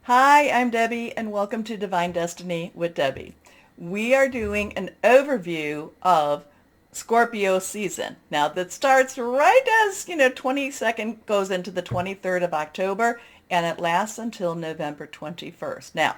Hi, I'm Debbie, and welcome to Divine Destiny with Debbie. We are doing an overview of Scorpio season. Now, that starts right as, 22nd goes into the 23rd of October, and it lasts until November 21st. Now,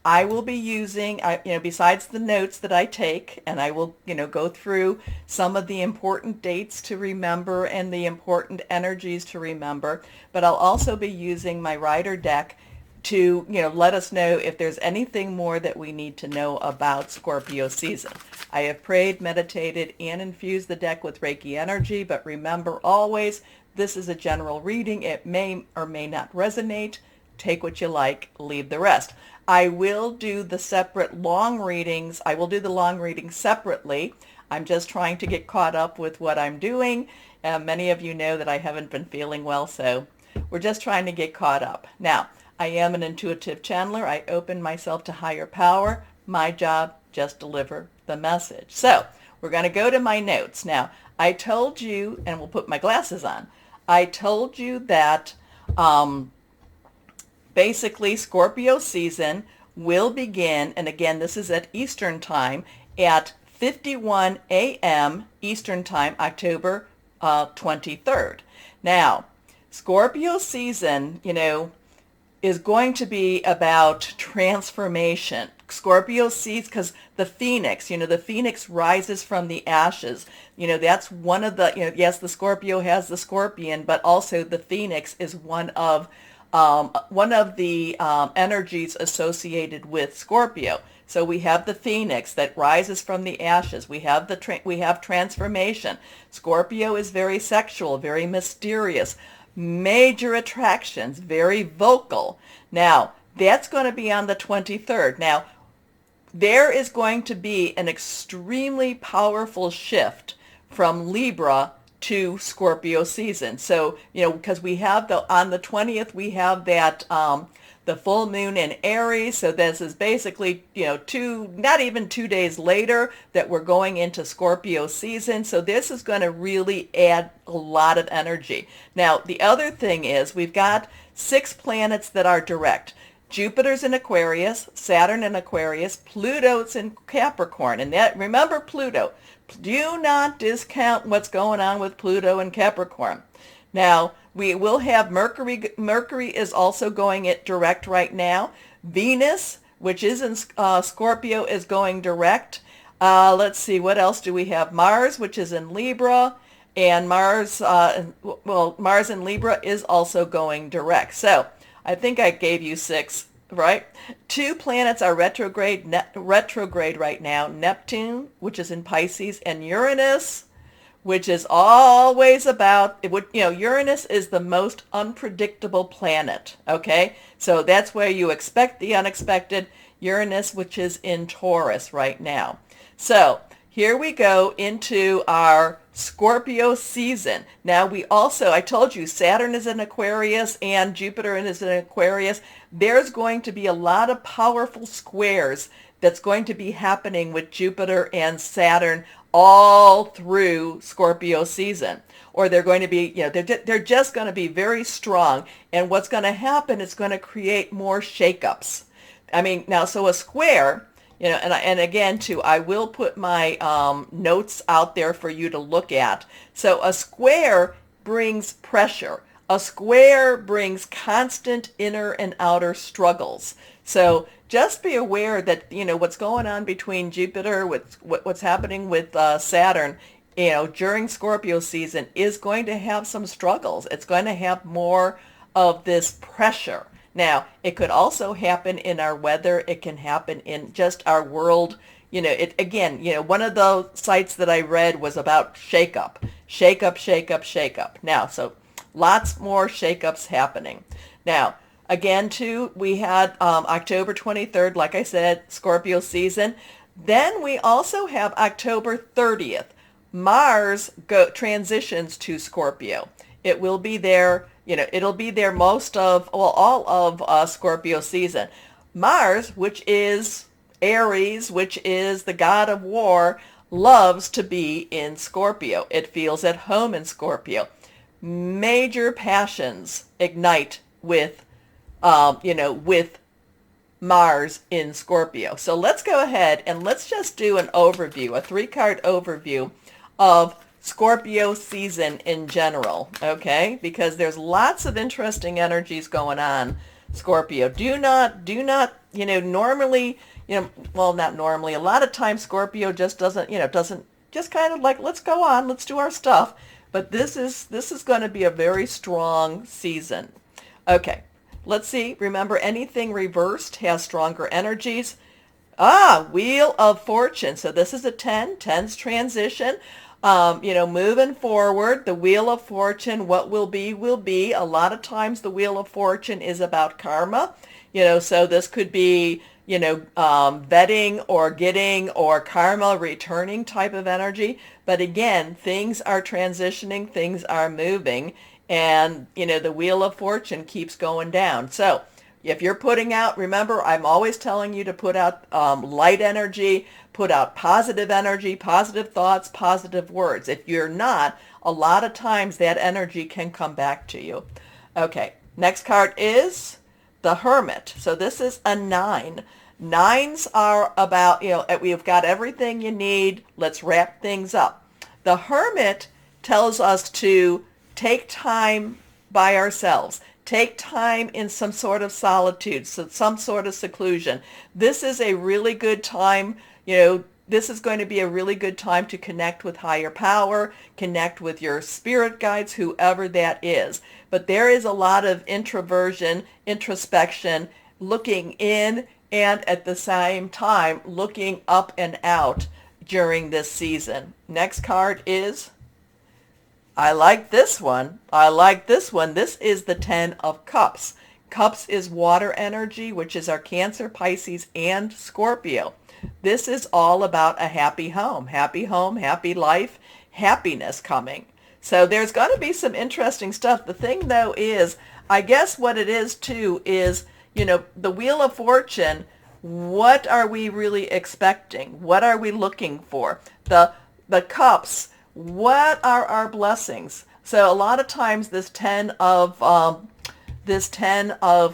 I will be using, besides the notes that I take, and I will, go through some of the important dates to remember and the important energies to remember, but I'll also be using my rider deck to, let us know if there's anything more that we need to know about Scorpio season. I have prayed, meditated, and infused the deck with Reiki energy, but remember always, this is a general reading. It may or may not resonate. Take what you like, leave the rest. I will do the separate long readings. I will do the long readings separately. I'm just trying to get caught up with what I'm doing. Many of you know that I haven't been feeling well, so we're just trying to get caught up. Now, I am an intuitive channeler. I open myself to higher power. My job, just deliver the message. So we're going to go to my notes. Now, I told you, and we'll put my glasses on, I told you that basically Scorpio season will begin, and again, this is at Eastern time, at 51 a.m. Eastern time, October 23rd. Now, Scorpio season, is going to be about transformation. Scorpio sees, because the phoenix rises from the ashes. That's one of the, yes, the Scorpio has the scorpion, but also the phoenix is one of the energies associated with Scorpio. So we have the phoenix that rises from the ashes. We have we have transformation. Scorpio is very sexual, very mysterious, major attractions, very vocal. Now, that's going to be on the 23rd. Now, there is going to be an extremely powerful shift from Libra to Scorpio season. So, because we have on the 20th, we have that, the full moon in Aries. So this is basically, not even 2 days later that we're going into Scorpio season. So this is going to really add a lot of energy. Now, the other thing is we've got 6 planets that are direct. Jupiter's in Aquarius, Saturn in Aquarius, Pluto's in Capricorn. And that, remember Pluto. Do not discount what's going on with Pluto and Capricorn. Now, we will have Mercury. Mercury is also going it direct right now. Venus, which is in Scorpio, is going direct. Let's see, what else do we have? Mars, which is in Libra. And Mars in Libra is also going direct. So I think I gave you 6, right? 2 planets are retrograde right now. Neptune, which is in Pisces, and Uranus, which is always about, Uranus is the most unpredictable planet, okay? So that's where you expect the unexpected. Uranus, which is in Taurus right now. So here we go into our Scorpio season. Now I told you Saturn is in Aquarius and Jupiter is in Aquarius. There's going to be a lot of powerful squares that's going to be happening with Jupiter and Saturn all through Scorpio season. Or they're going to be, they're just going to be very strong. And what's going to happen is going to create more shakeups. I mean, now, so a square, and again, too, I will put my notes out there for you to look at. So a square brings pressure. A square brings constant inner and outer struggles. So just be aware that, what's going on between Jupiter, with what's happening with Saturn, during Scorpio season is going to have some struggles. It's going to have more of this pressure. Now, it could also happen in our weather. It can happen in just our world. One of the sites that I read was about shakeup. Now, so lots more shakeups happening. Now, again, too, we had October 23rd, like I said, Scorpio season. Then we also have October 30th. Mars transitions to Scorpio. It will be there, it'll be there all of Scorpio season. Mars, which is Aries, which is the god of war, loves to be in Scorpio. It feels at home in Scorpio. Major passions ignite with with Mars in Scorpio. So let's go ahead and let's just do an overview, a 3-card overview of Scorpio season in general, okay? Because there's lots of interesting energies going on, Scorpio. Do not, normally, well, not normally, a lot of times Scorpio just doesn't just kind of like, let's go on, let's do our stuff. But this is going to be a very strong season. Okay. Let's see. Remember, anything reversed has stronger energies. Wheel of Fortune. So this is a 10. 10's transition. Moving forward, the Wheel of Fortune, what will be, will be. A lot of times the Wheel of Fortune is about karma. So this could be, vetting or getting or karma returning type of energy. But again, things are transitioning, things are moving. And, the Wheel of Fortune keeps going down. So if you're putting out, remember, I'm always telling you to put out light energy, put out positive energy, positive thoughts, positive words. If you're not, a lot of times that energy can come back to you. Okay, next card is the Hermit. So this is a 9. 9s are about, we've got everything you need. Let's wrap things up. The Hermit tells us to take time by ourselves. Take time in some sort of solitude, some sort of seclusion. This is a really good time, this is going to be a really good time to connect with higher power, connect with your spirit guides, whoever that is. But there is a lot of introversion, introspection, looking in, and at the same time, looking up and out during this season. Next card is, I like this one. This is the 10 of Cups. Cups is water energy, which is our Cancer, Pisces, and Scorpio. This is all about a happy home, happy life, happiness coming. So there's going to be some interesting stuff. The thing, though, is, I guess what it is, too, is, the Wheel of Fortune, what are we really expecting? What are we looking for? The Cups, what are our blessings? So a lot of times this 10 of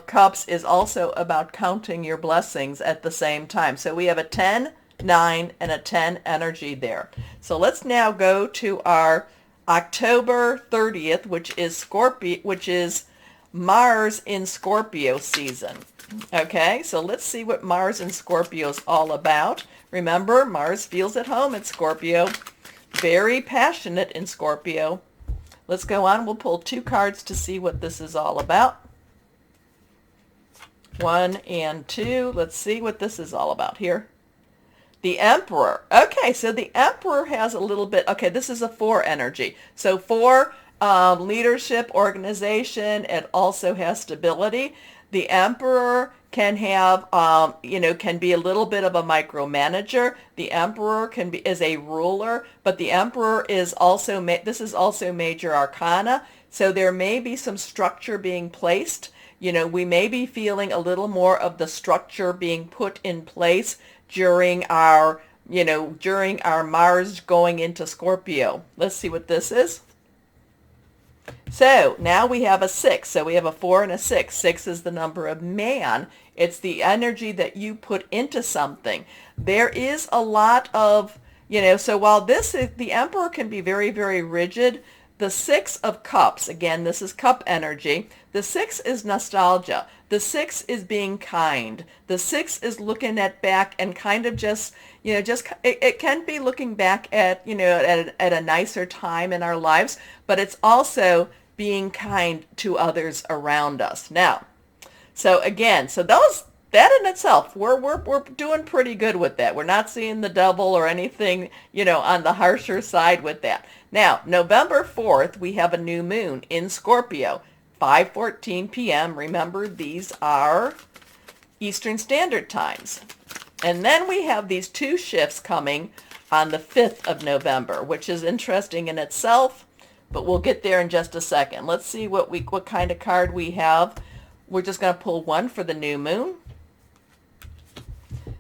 Cups is also about counting your blessings at the same time. So we have a 10, 9, and a 10 energy there. So let's now go to our October 30th, which is Mars in Scorpio season. Okay, so let's see what Mars in Scorpio is all about. Remember, Mars feels at home at Scorpio. Very passionate in Scorpio. Let's go on. We'll pull 2 cards to see what this is all about. 1 and 2. Let's see what this is all about here. The Emperor. Okay, so the Emperor has a little bit, okay, this is a 4 energy. So 4, leadership, organization, it also has stability. The Emperor can have, can be a little bit of a micromanager. The Emperor is a ruler, but the Emperor is also, this is also major arcana. So there may be some structure being placed. We may be feeling a little more of the structure being put in place during our Mars going into Scorpio. Let's see what this is. So now we have a 6. So we have a 4 and a 6. 6 is the number of man. It's the energy that you put into something. There is a lot of, so while the Emperor can be very, very rigid, the 6 of Cups, again, this is cup energy. The 6 is nostalgia. The 6 is being kind. The 6 is looking back and kind of just, it can be looking back at, at a nicer time in our lives, but it's also being kind to others around us. Now, so again, that in itself, we're doing pretty good with that. We're not seeing the devil or anything, on the harsher side with that. Now, November 4th, we have a new moon in Scorpio, 5:14 p.m. Remember, these are Eastern Standard Times. And then we have these 2 shifts coming on the 5th of November, which is interesting in itself, but we'll get there in just a second. Let's see what kind of card we have. We're just going to pull 1 for the new moon.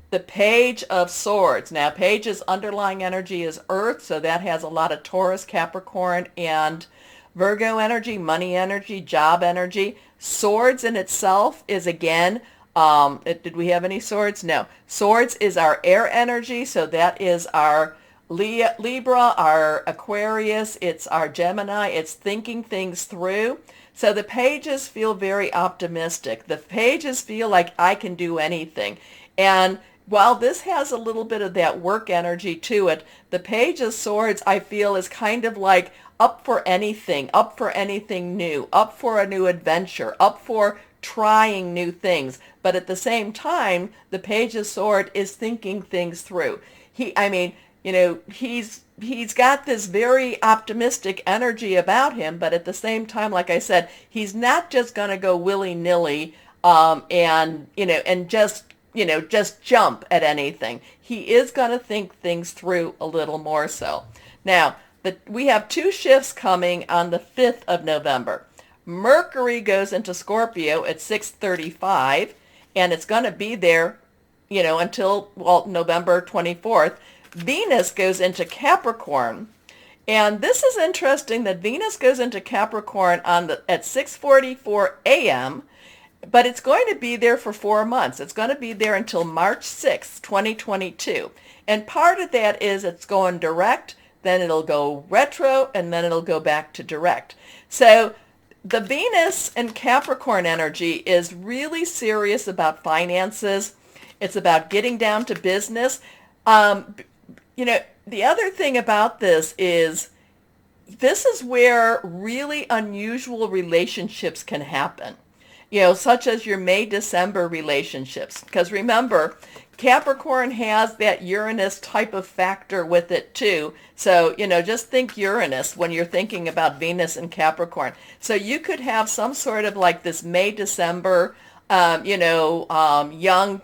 The Page of Swords. Now, Page's underlying energy is Earth, so that has a lot of Taurus, Capricorn, and Virgo energy, money energy, job energy. Swords in itself is again, did we have any swords? No. Swords is our air energy, so that is our Libra, our Aquarius, it's our Gemini, it's thinking things through. So the pages feel very optimistic. The pages feel like I can do anything. And while this has a little bit of that work energy to it, the Page of Swords I feel is kind of like up for anything new, up for a new adventure, up for trying new things. But at the same time, the Page of Swords is thinking things through. He's got this very optimistic energy about him, but at the same time, like I said, he's not just going to go willy-nilly and just jump at anything. He is going to think things through a little more so. Now, we have two shifts coming on the 5th of November. Mercury goes into Scorpio at 6:35, and it's going to be there, until, November 24th. Venus goes into Capricorn, and this is interesting that Venus goes into Capricorn at 6:44 a.m., but it's going to be there for 4 months. It's going to be there until March 6th, 2022. And part of that is it's going direct, then it'll go retro, and then it'll go back to direct. So the Venus and Capricorn energy is really serious about finances. It's about getting down to business. The other thing about this is where really unusual relationships can happen, such as your May-December relationships. Because remember, Capricorn has that Uranus type of factor with it too. So, just think Uranus when you're thinking about Venus and Capricorn. So you could have some sort of like this May-December, young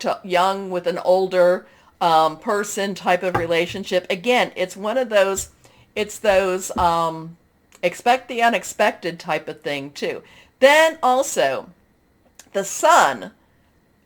with an older person type of relationship. Again, it's one of those, expect the unexpected type of thing too. Then also, the sun,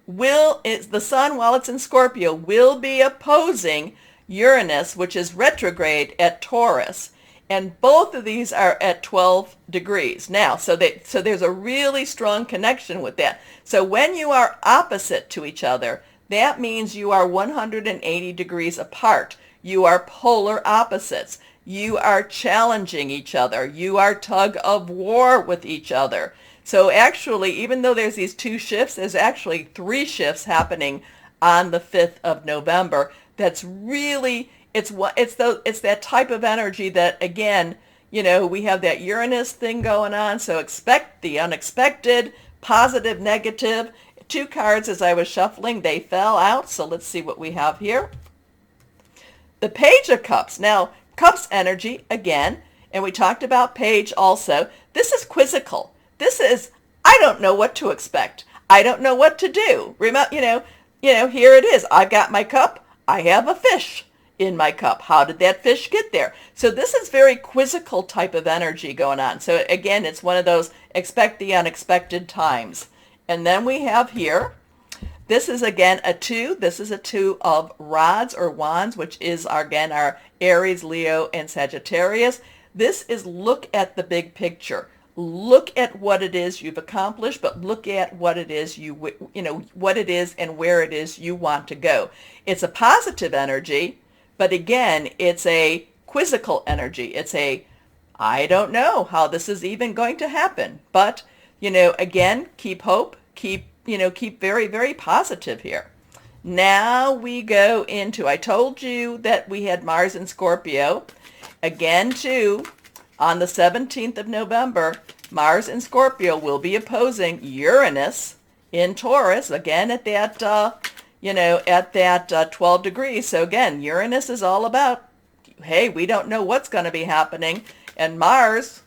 while it's in Scorpio, will be opposing Uranus, which is retrograde at Taurus. And both of these are at 12 degrees now. So there's a really strong connection with that. So when you are opposite to each other, that means you are 180 degrees apart. You are polar opposites. You are challenging each other. You are tug of war with each other. So actually, even though there's these two shifts, there's actually 3 shifts happening on the 5th of November. That's really, it's that type of energy that, again, we have that Uranus thing going on. So expect the unexpected, positive, negative. 2 cards as I was shuffling, they fell out. So let's see what we have here. The Page of Cups. Now, Cups energy, again, and we talked about Page also. This is quizzical. This is, I don't know what to expect. I don't know what to do. Here it is. I've got my cup. I have a fish in my cup. How did that fish get there? So this is very quizzical type of energy going on. So again, it's one of those expect the unexpected times. And then we have here, this is again a 2. This is a 2 of rods or wands, which is again our Aries, Leo, and Sagittarius. This is look at the big picture. Look at what it is you've accomplished, but look at what it is what it is and where it is you want to go. It's a positive energy, but again, it's a quizzical energy. It's I don't know how this is even going to happen, but again, keep hope, keep very, very positive here. Now we go into, I told you that we had Mars in Scorpio. Again, too, on the 17th of November, Mars in Scorpio will be opposing Uranus in Taurus, again at that, 12 degrees. So again, Uranus is all about, hey, we don't know what's going to be happening. And Mars,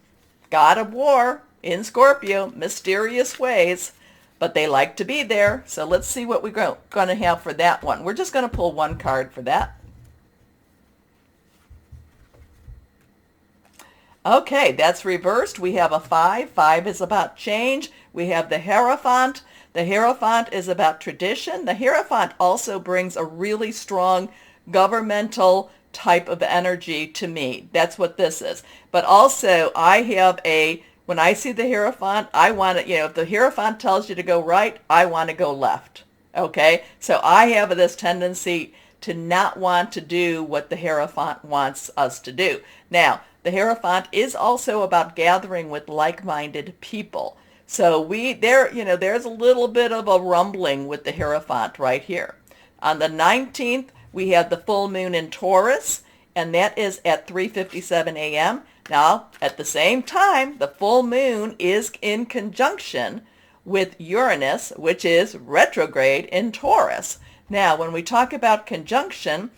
god of war, in Scorpio, mysterious ways, but they like to be there. So let's see what we're going to have for that one. We're just going to pull 1 card for that. Okay, that's reversed. We have a 5. 5 is about change. We have the Hierophant. The Hierophant is about tradition. The Hierophant also brings a really strong governmental type of energy to me. That's what this is. But also I have when I see the Hierophant, I want to, if the Hierophant tells you to go right, I want to go left. Okay? So I have this tendency to not want to do what the Hierophant wants us to do. Now, the Hierophant is also about gathering with like-minded people. So there's a little bit of a rumbling with the Hierophant right here. On the 19th, we have the full moon in Taurus, and that is at 3:57 a.m. Now, at the same time, the full moon is in conjunction with Uranus, which is retrograde in Taurus. Now, when we talk about conjunction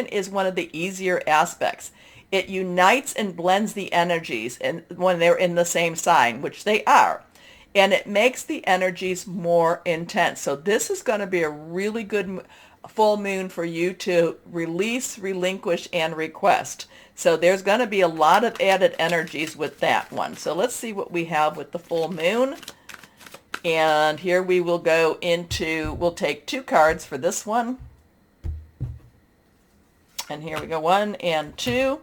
is one of the easier aspects. It unites and blends the energies when they're in the same sign, which they are. And it makes the energies more intense. So this is going to be a really good full moon for you to release, relinquish, and request. So there's going to be a lot of added energies with that one. So let's see what we have with the full moon. And here we will go into, we'll take 2 cards for this one. And here we go, 1 and 2.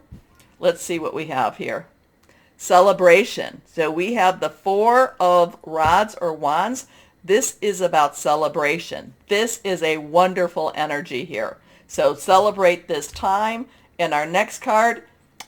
Let's see what we have here. Celebration. So we have the 4 of rods or wands. This is about celebration. This is a wonderful energy here. So celebrate this time. And our next card,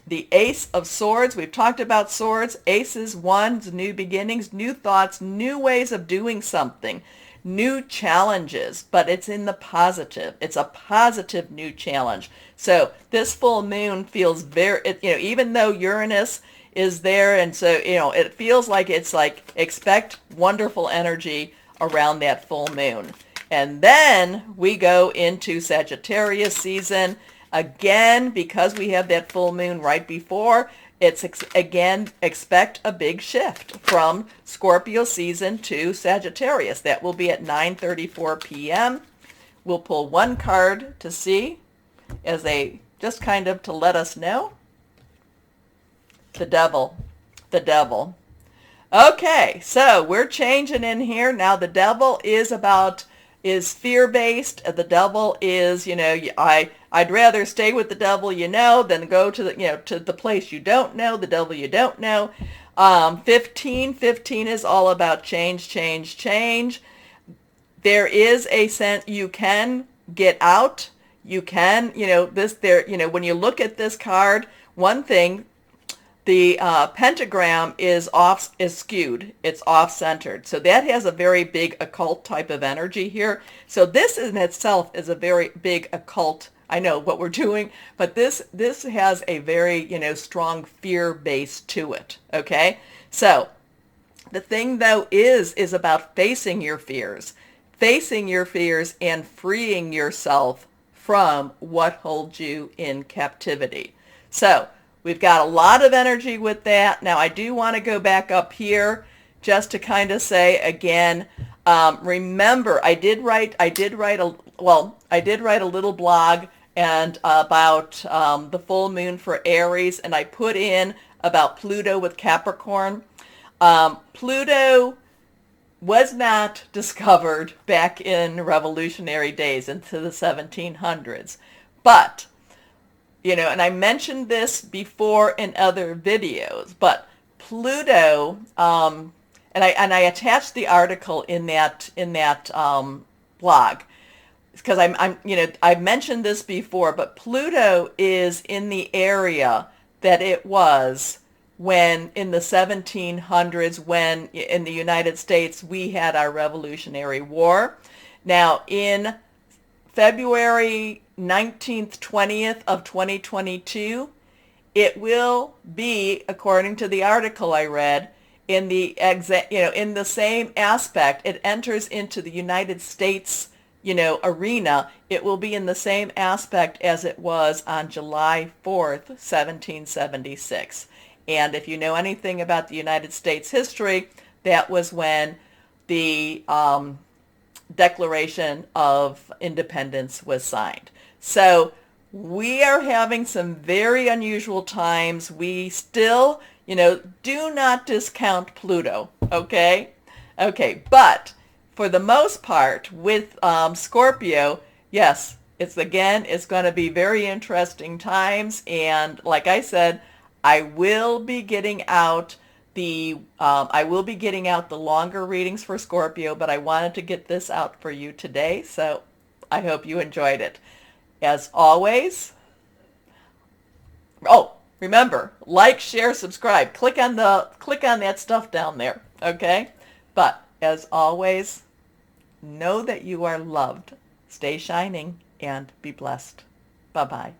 the Ace of Swords. We've talked about swords. Aces, wands, new beginnings, new thoughts, new ways of doing something, new challenges, but it's in the positive. It's a positive new challenge. So this full moon feels very, even though Uranus is there, and so, it feels like it's like expect wonderful energy around that full moon. And then we go into Sagittarius season. Again, because we have that full moon right before, it's again, expect a big shift from Scorpio season to Sagittarius. That will be at 9:34 p.m. We'll pull 1 card to see as just kind of to let us know. The Devil. The Devil. Okay, so we're changing in here. Now the Devil is fear-based. The Devil is, I'd rather stay with the devil than go to the place you don't know, the devil you don't know. 15 is all about change. There is a sense you can get out. You can, when you look at this card, one thing, the pentagram is skewed. It's off-centered. So that has a very big occult type of energy here. So this in itself is a very big occult. I know what we're doing, but this has a very, strong fear base to it. Okay? So the thing though is about facing your fears and freeing yourself from what holds you in captivity. So we've got a lot of energy with that. Now, I do want to go back up here just to kind of say again, remember, I did write a little blog and about the full moon for Aries, and I put in about Pluto with Capricorn. Pluto was not discovered back in revolutionary days into the 1700s, but and I mentioned this before in other videos, but Pluto, and I attached the article in that blog because I mentioned this before, but Pluto is in the area that it was when in the 1700s, when in the United States we had our Revolutionary War. Now in February 19th, 20th of 2022, it will be, according to the article I read, in the same aspect. It enters into the United States, arena. It will be in the same aspect as it was on July 4th, 1776. And if you know anything about the United States history, that was when the Declaration of Independence was signed. So we are having some very unusual times. We still, do not discount Pluto, okay? Okay, but for the most part with Scorpio, yes, It's going to be very interesting times. And like I said, I will be getting out the longer readings for Scorpio, but I wanted to get this out for you today. So I hope you enjoyed it. As always, oh, remember, like, share, subscribe. Click on that stuff down there, okay? But as always, know that you are loved. Stay shining and be blessed. Bye-bye.